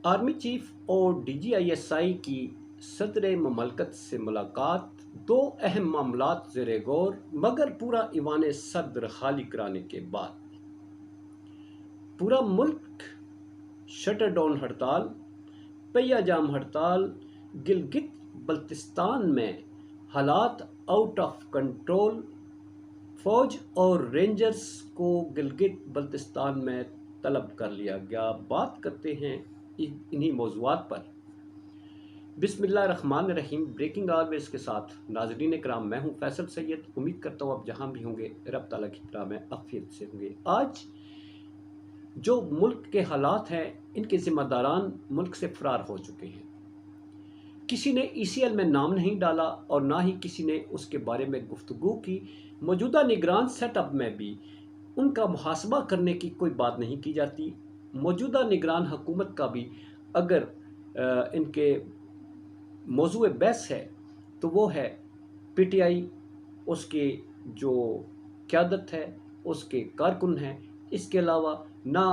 Army chief और DGISI की सदर ममलकत से मुलाकात। दो अहम मामलात ज़ेर गौर, मगर पूरा ईवान सदर खाली कराने के बाद पूरा मुल्क शटर डाउन हड़ताल, पहिया जाम हड़ताल। गिलगित बल्तिस्तान में हालात आउट ऑफ कंट्रोल। फौज और रेंजर्स को गिलगित बल्तिस्तान में तलब कर लिया गया। बात करते हैं इन्हीं मौज़ूआत पर। बिस्मिल्लाहिर्रहमानिर्रहीम। ब्रेकिंग ऑलवेज के साथ नाज़रीन कराम, मैं हूँ फैसल सैयद। उम्मीद करता हूँ आप जहाँ भी होंगे रब ताला की तरह में आफियत से होंगे। आज जो मुल्क के हालात हैं, इनके ज़िम्मेदारान मुल्क से फ़रार हो चुके हैं। किसी ने ECL में नाम नहीं डाला और ना ही किसी ने उसके बारे में गुफ्तगू की। मौजूदा निगरान सेटअप में भी उनका मुहासबा करने की कोई बात नहीं की जाती। मौजूदा निगरान हुकूमत का भी अगर इनके मौजूए बहस है तो वो है PTI, उसके जो क़यादत है, उसके कारकुन हैं। इसके अलावा ना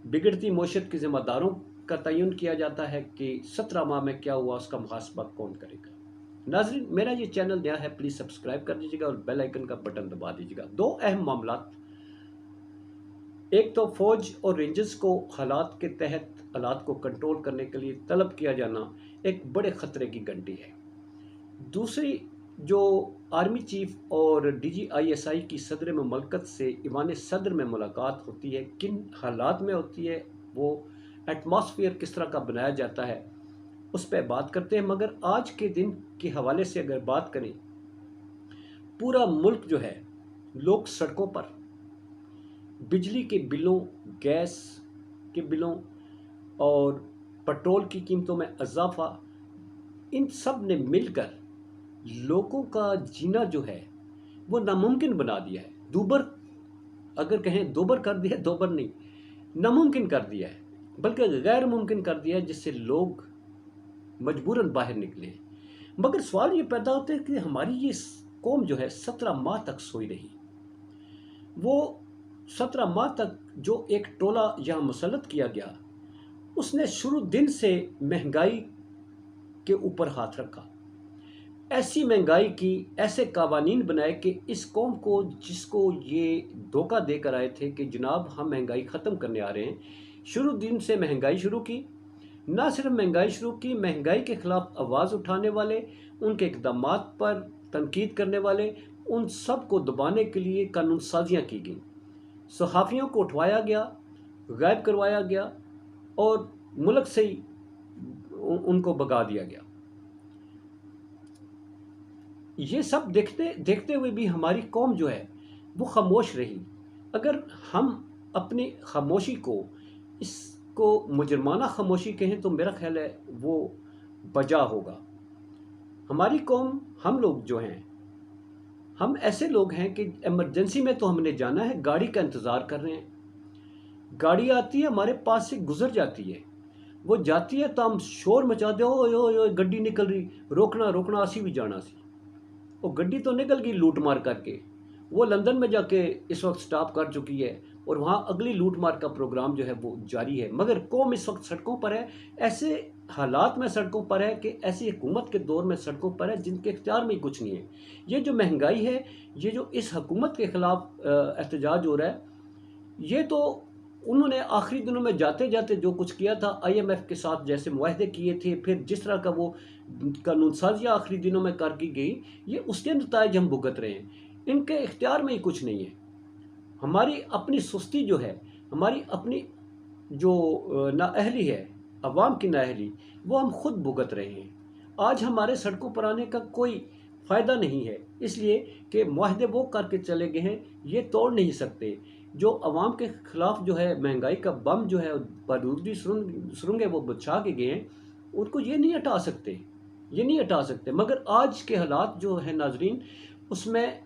बिगड़ती मौशत के ज़िम्मेदारों का तयन किया जाता है कि 17 माह में क्या हुआ, उसका मुहासबा कौन करेगा। नाज़रीन, मेरा ये चैनल नया है, प्लीज़ सब्सक्राइब कर दीजिएगा और बेल आइकन का बटन दबा दीजिएगा। दो अहम मामलात, एक तो फ़ौज और रेंजर्स को हालात के तहत हालात को कंट्रोल करने के लिए तलब किया जाना एक बड़े ख़तरे की घंटी है। दूसरी, जो आर्मी चीफ और DGISI की सदर ममलकत से ईवान सदर में मुलाकात होती है, किन हालात में होती है, वो एटमॉस्फेयर किस तरह का बनाया जाता है, उस पर बात करते हैं। मगर आज के दिन के हवाले से अगर बात करें, पूरा मुल्क जो है, लोग सड़कों पर बिजली के बिलों, गैस के बिलों और पेट्रोल की कीमतों में इजाफा, इन सब ने मिलकर लोगों का जीना जो है वो नामुमकिन बना दिया है। दूबर, अगर कहें दोबर कर दिया, दोबर नहीं, नामुमकिन कर दिया है, बल्कि गैर मुमकिन कर दिया है, जिससे लोग मजबूरन बाहर निकले। मगर सवाल ये पैदा होता है कि हमारी ये कौम जो है 17 माह तक सोई रही। वो 17 माह तक जो एक टोला यहाँ मुसल्लत किया गया, उसने शुरू दिन से महंगाई के ऊपर हाथ रखा। ऐसी महंगाई की, ऐसे कावानीन बनाए कि इस कौम को, जिसको ये धोखा देकर आए थे कि जनाब हम महंगाई ख़त्म करने आ रहे हैं, शुरू दिन से महंगाई शुरू की। ना सिर्फ महंगाई शुरू की, महंगाई के ख़िलाफ़ आवाज़ उठाने वाले, उनके इक़दामात पर तनकीद करने वाले, उन सब को दबाने के लिए कानून साजियाँ की गई। सहाफ़ियों को उठवाया गया, गायब करवाया गया और मुल्क से ही उनको भगा दिया गया। ये सब देखते देखते हुए भी हमारी कौम जो है वो खामोश रही। अगर हम अपनी खामोशी को, इसको मुजरमाना खामोशी कहें तो मेरा ख्याल है वो बजा होगा। हमारी कौम, हम लोग जो हैं, हम ऐसे लोग हैं कि इमरजेंसी में तो हमने जाना है, गाड़ी का इंतज़ार कर रहे हैं। गाड़ी आती है, हमारे पास से गुजर जाती है, वो जाती है तो हम शोर मचा दे, ओए ओए ओए गड्डी निकल रही, रोकना रोकना, असी भी जाना सी। वो गड्डी तो निकल गई लूट मार करके, वो लंदन में जाके इस वक्त स्टॉप कर चुकी है और वहाँ अगली लूट मार का प्रोग्राम जो है वो जारी है। मगर कौम इस वक्त सड़कों पर है, ऐसे हालात में सड़कों पर है कि ऐसी हुकूमत के दौर में सड़कों पर है जिनके इख्तियार में कुछ नहीं है। ये जो महंगाई है, ये जो इस हुकूमत के ख़िलाफ़ एहतजाज हो रहा है, ये तो उन्होंने आखिरी दिनों में जाते जाते जो कुछ किया था, IMF के साथ जैसे मुआहदे किए थे, फिर जिस तरह का वो कानून साजियाँ आखिरी दिनों में कर की गई, ये उसके नताइज हम भुगत रहे हैं। इनके इख्तियार में ही कुछ नहीं है। हमारी अपनी सुस्ती जो है, हमारी अपनी जो नाअहली है, अवाम की नाअहली, वो हम खुद भुगत रहे हैं। आज हमारे सड़कों पर आने का कोई फ़ायदा नहीं है, इसलिए कि मुआहदे वो करके चले गए हैं, ये तोड़ नहीं सकते। जो अवाम के ख़िलाफ़ जो है महंगाई का बम जो है, बारूदी सुरंगें वो बिछा के गए हैं, उनको ये नहीं हटा सकते, ये नहीं हटा सकते। मगर आज के हालात जो है नाजरीन, उसमें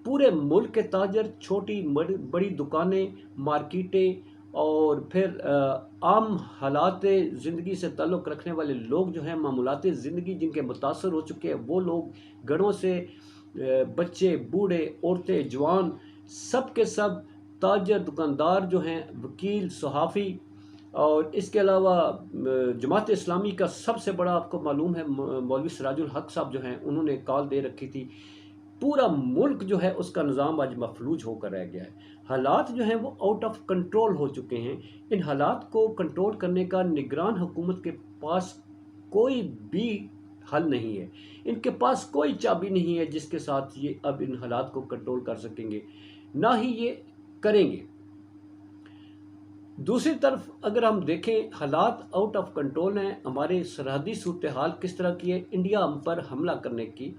पूरे मुल्क के ताजर, छोटी बड़ी दुकानें, मार्केटें और फिर आम हालात ज़िंदगी से ताल्लुक़ रखने वाले लोग जो हैं, मामूलात ज़िंदगी जिनके मुतासर हो चुके हैं, वो लोग, घरों से बच्चे, बूढ़े, औरतें, जवान, सब के सब, ताजर, दुकानदार जो हैं, वकील, सहाफ़ी और इसके अलावा जमात इस्लामी का सबसे बड़ा आपको मालूम है मौलवी सिराजुल हक साहब जो हैं, उन्होंने कॉल दे रखी थी। पूरा मुल्क जो है उसका निज़ाम आज मफलूज होकर रह गया है। हालात जो हैं वो आउट ऑफ कंट्रोल हो चुके हैं। इन हालात को कंट्रोल करने का निगरान हुकूमत के पास कोई भी हल नहीं है। इनके पास कोई चाबी नहीं है जिसके साथ ये अब इन हालात को कंट्रोल कर सकेंगे, ना ही ये करेंगे। दूसरी तरफ अगर हम देखें, हालात आउट ऑफ कंट्रोल हैं। हमारे सरहदी सूरत हाल किस तरह की है, इंडिया हम पर हमला करने की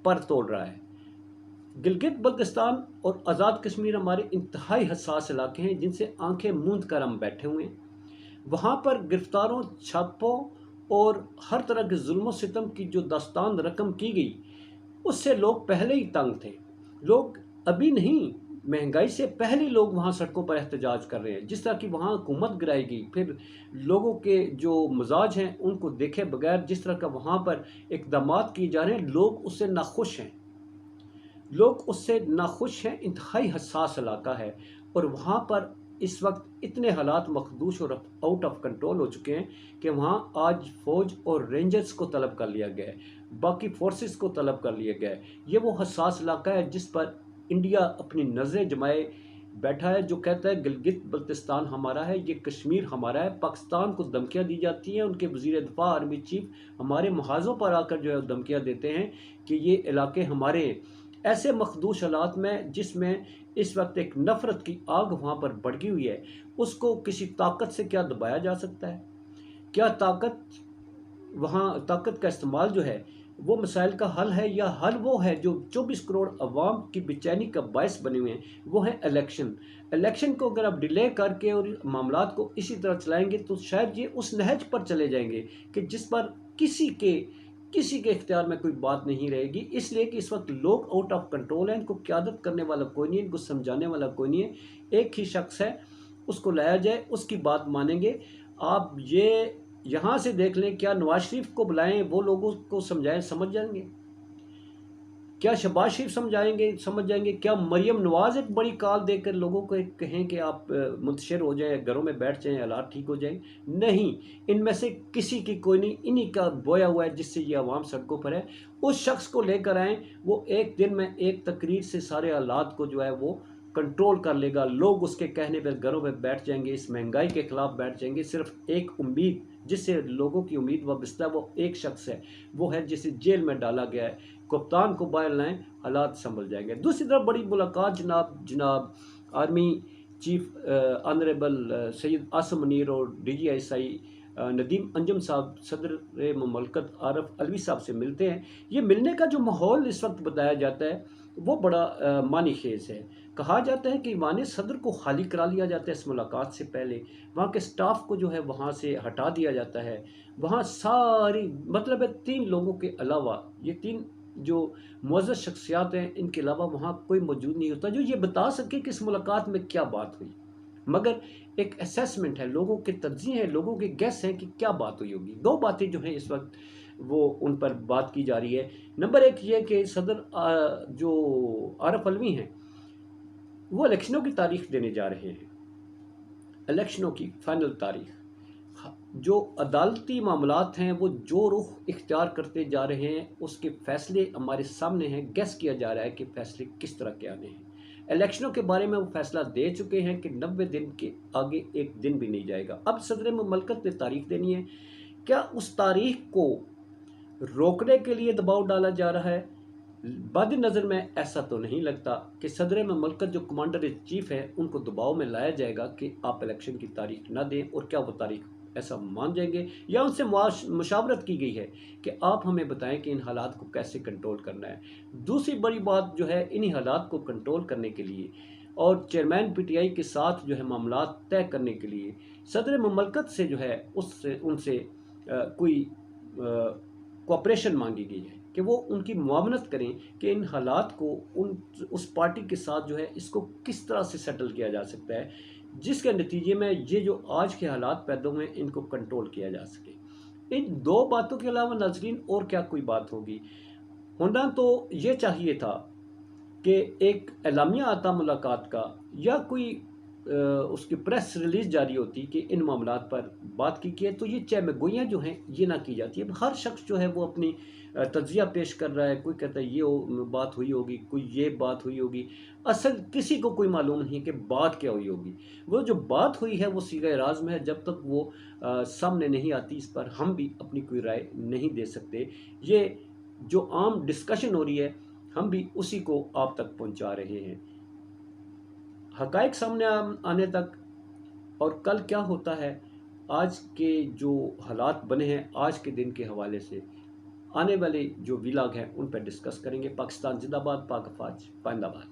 पर तोड़ रहा है। गिलगित बल्तिस्तान और आज़ाद कश्मीर हमारे इंतहाई हसास इलाके हैं जिनसे आंखें मूंद कर हम बैठे हुए हैं। वहाँ पर गिरफ्तारों, छापों और हर तरह के जुल्म सितम की जो दास्तान रकम की गई, उससे लोग पहले ही तंग थे। लोग अभी नहीं, महंगाई से पहले लोग वहाँ सड़कों पर एहतजाज कर रहे हैं। जिस तरह की वहाँ हुकूमत गिराएगी, फिर लोगों के जो मजाज हैं उनको देखे बगैर जिस तरह का वहाँ पर इक़दामात किए जा रहे हैं, लोग उससे नाखुश हैं। लोग उससे नाखुश हैं। इंतहाई हसास इलाका है और वहाँ पर इस वक्त इतने हालात मखदूश और आउट ऑफ कंट्रोल हो चुके हैं कि वहाँ आज फ़ौज और रेंजर्स को तलब कर लिया गया है, बाकी फोर्सेस को तलब कर लिया गया है। ये वो हसास इलाका है जिस पर इंडिया अपनी नज़रें जमाए बैठा है, जो कहता है गिलगित बल्तिस्तान हमारा है, ये कश्मीर हमारा है। पाकिस्तान को धमकियाँ दी जाती हैं, उनके वज़ीर दिफा आर्मी चीफ हमारे महाजों पर आकर जो है धमकियाँ देते हैं कि ये इलाके हमारे हैं। ऐसे मखदूश हालात में जिसमें इस वक्त एक नफ़रत की आग वहाँ पर भड़की हुई है, उसको किसी ताकत से क्या दबाया जा सकता है? क्या ताकत का इस्तेमाल जो है वो मसाइल का हल है, या हल वो है जो 24 करोड़ अवाम की बेचैनी का बायस बने हुए हैं, वो है इलेक्शन को अगर आप डिले करके और मामलात को इसी तरह चलाएंगे तो शायद ये उस नहज पर चले जाएंगे कि जिस पर किसी के इख्तियार में कोई बात नहीं रहेगी। इसलिए कि इस वक्त लोग आउट ऑफ कंट्रोल हैं, इनको क़यादत करने वाला कोई नहीं है, इनको समझाने वाला कोई नहीं है। एक ही शख्स है, उसको लाया जाए, उसकी बात मानेंगे। आप ये यहाँ से देख लें, क्या नवाज शरीफ को बुलाएं, वो लोगों को समझाएं, समझ जाएंगे? क्या शहबाज शरीफ समझ जाएंगे? क्या मरियम नवाज एक बड़ी कॉल देकर लोगों को कहें कि आप मुंतशिर हो जाएं, घरों में बैठ जाएं, हालात ठीक हो जाएं? नहीं, इनमें से किसी की कोई नहीं, इन्हीं का बोया हुआ है जिससे ये आवाम सड़कों पर है। उस शख्स को लेकर आएँ, वो एक दिन में एक तकरीर से सारे हालात को जो है वो कंट्रोल कर लेगा। लोग उसके कहने पर घरों में बैठ जाएंगे, इस महंगाई के खिलाफ बैठ जाएंगे। सिर्फ एक उम्मीद, जिससे लोगों की उम्मीद वाबस्ता है, वो एक शख्स है, वो है जिसे जेल में डाला गया है। कप्तान को बाहर लाएं, हालात संभल जाएंगे। दूसरी तरफ बड़ी मुलाकात जनाब army chief honourable Syed Asim Munir और DGI नदीम अंजुम साहब सदर ममलकत आरफ अलवी साहब से मिलते हैं। ये मिलने का जो माहौल इस वक्त बताया जाता है वो बड़ा मानी खेज़ है। कहा जाता है कि ईवान सदर को खाली करा लिया जाता है इस मुलाकात से पहले, वहाँ के स्टाफ को जो है वहाँ से हटा दिया जाता है। वहाँ सारी मतलब है 3 लोगों के अलावा, ये 3 जो मुअज़्ज़ज़ शख्सियात हैं, इनके अलावा वहाँ कोई मौजूद नहीं होता जो ये बता सके कि इस मुलाकात में क्या बात हुई। मगर एक असेसमेंट है, लोगों के तर्जीह हैं, लोगों के गेस हैं कि क्या बात हुई होगी। 2 बातें जो हैं इस वक्त वो उन पर बात की जा रही है। नंबर 1 ये कि सदर जो आरफ अलवी हैं, वो इलेक्शनों की तारीख देने जा रहे हैं, इलेक्शनों की फाइनल तारीख। जो अदालती मामलात हैं वो जो रुख इख्तियार करते जा रहे हैं, उसके फ़ैसले हमारे सामने हैं। गेस किया जा रहा है कि फ़ैसले किस तरह के आने हैं। इलेक्शनों के बारे में वो फ़ैसला दे चुके हैं कि 90 दिन के आगे एक दिन भी नहीं जाएगा। अब सदर ममलकत ने तारीख देनी है। क्या उस तारीख को रोकने के लिए दबाव डाला जा रहा है? बद नज़र में ऐसा तो नहीं लगता कि सदर ममलकत जो कमांडर इन चीफ है उनको दबाव में लाया जाएगा कि आप इलेक्शन की तारीख ना दें। और क्या वो तारीख ऐसा मान जाएंगे, या उनसे मुशावरत की गई है कि आप हमें बताएं कि इन हालात को कैसे कंट्रोल करना है? दूसरी बड़ी बात जो है, इन्हीं हालात को कंट्रोल करने के लिए और चेयरमैन PTI के साथ जो है मामलात तय करने के लिए सदर ममलकत से जो है उनसे कोई कोऑपरेशन मांगी गई है कि वो उनकी मुआवनत करें कि इन हालात को उस पार्टी के साथ जो है इसको किस तरह से सेटल किया जा सकता है, जिसके नतीजे में ये जो आज के हालात पैदा हुए हैं इनको कंट्रोल किया जा सके। इन 2 बातों के अलावा नाज़रीन और क्या कोई बात होगी? होना तो ये चाहिए था कि एक एलामिया आता मुलाकात का, या कोई اس کی پریس ریلیز جاری ہوتی کہ ان معاملات پر بات کی ہے، تو یہ چہ گوئیاں جو ہیں یہ نہ کی جاتی ہے۔ ہر شخص جو ہے وہ اپنی تجزیہ پیش کر رہا ہے، کوئی کہتا ہے یہ بات ہوئی ہوگی، کوئی یہ بات ہوئی ہوگی۔ اصل کسی کو کوئی معلوم نہیں کہ بات کیا ہوئی ہوگی۔ وہ جو بات ہوئی ہے وہ صیغہ راز میں ہے، جب تک وہ سامنے نہیں آتی اس پر ہم بھی اپنی کوئی رائے نہیں دے سکتے۔ یہ جو عام ڈسکشن ہو رہی ہے ہم بھی اسی کو آپ تک پہنچا رہے ہیں۔ حقائق سامنے آنے تک اور کل کیا ہوتا ہے، آج کے جو حالات بنے ہیں آج کے دن کے حوالے سے، آنے والے جو ویلاگ ہیں ان پہ ڈسکس کریں گے۔ پاکستان زندہ باد، پاک افواج پائندہ باد۔